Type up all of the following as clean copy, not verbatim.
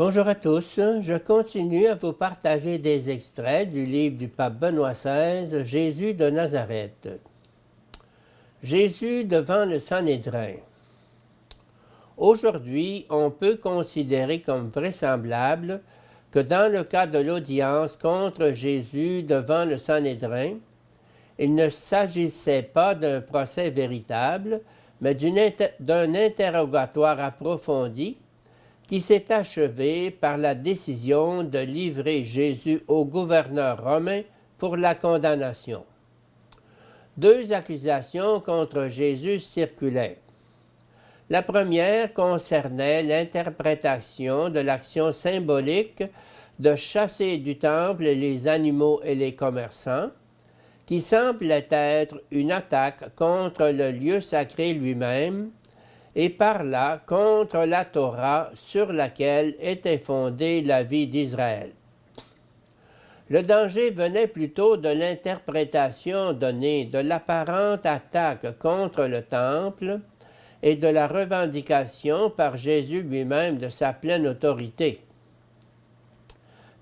Bonjour à tous, je continue à vous partager des extraits du livre du pape Benoît XVI, Jésus de Nazareth. Jésus devant le Sanhédrin. Aujourd'hui, on peut considérer comme vraisemblable que dans le cas de l'audience contre Jésus devant le Sanhédrin, il ne s'agissait pas d'un procès véritable, mais d'un interrogatoire approfondi qui s'est achevé par la décision de livrer Jésus au gouverneur romain pour la condamnation. Deux accusations contre Jésus circulaient. La première concernait l'interprétation de l'action symbolique de chasser du temple les animaux et les commerçants, qui semblait être une attaque contre le lieu sacré lui-même, et par là contre la Torah sur laquelle était fondée la vie d'Israël. Le danger venait plutôt de l'interprétation donnée de l'apparente attaque contre le temple et de la revendication par Jésus lui-même de sa pleine autorité.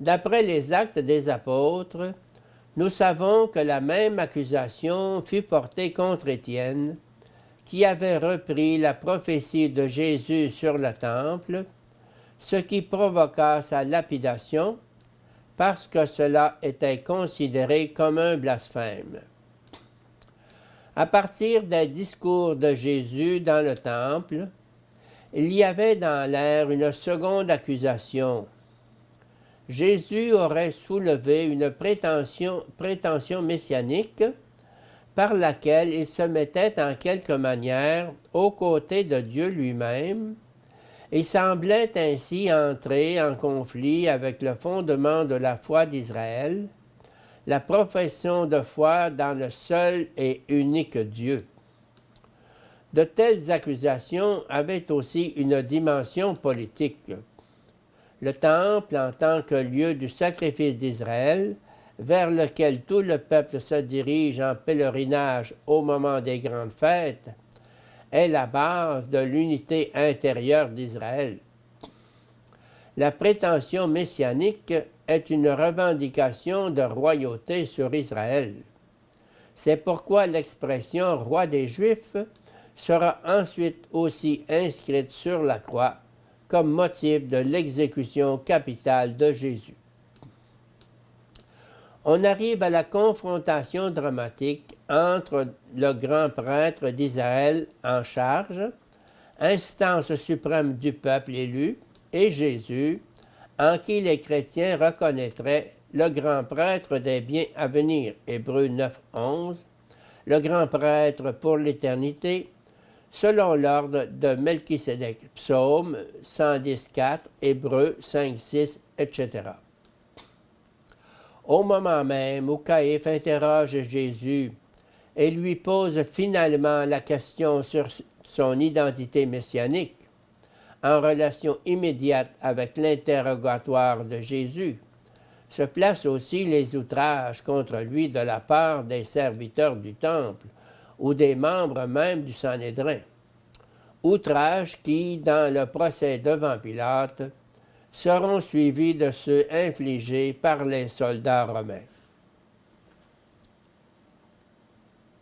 D'après les Actes des Apôtres, nous savons que la même accusation fut portée contre Étienne, qui avait repris la prophétie de Jésus sur le temple, ce qui provoqua sa lapidation, parce que cela était considéré comme un blasphème. À partir des discours de Jésus dans le temple, il y avait dans l'air une seconde accusation. Jésus aurait soulevé une prétention messianique par laquelle il se mettait en quelque manière aux côtés de Dieu lui-même et semblait ainsi entrer en conflit avec le fondement de la foi d'Israël, la profession de foi dans le seul et unique Dieu. De telles accusations avaient aussi une dimension politique. Le temple, en tant que lieu du sacrifice d'Israël, vers lequel tout le peuple se dirige en pèlerinage au moment des grandes fêtes, est la base de l'unité intérieure d'Israël. La prétention messianique est une revendication de royauté sur Israël. C'est pourquoi l'expression « roi des Juifs » sera ensuite aussi inscrite sur la croix comme motif de l'exécution capitale de Jésus. On arrive à la confrontation dramatique entre le grand prêtre d'Israël en charge, instance suprême du peuple élu, et Jésus, en qui les chrétiens reconnaîtraient le grand prêtre des biens à venir, Hébreux 9, 11, le grand prêtre pour l'éternité, selon l'ordre de Melchisédek, Psaume 110, 4, Hébreux 5, 6, etc. Au moment même où Caïphe interroge Jésus et lui pose finalement la question sur son identité messianique, en relation immédiate avec l'interrogatoire de Jésus, se placent aussi les outrages contre lui de la part des serviteurs du temple ou des membres même du Sanhédrin. Outrages qui, dans le procès devant Pilate, seront suivis de ceux infligés par les soldats romains.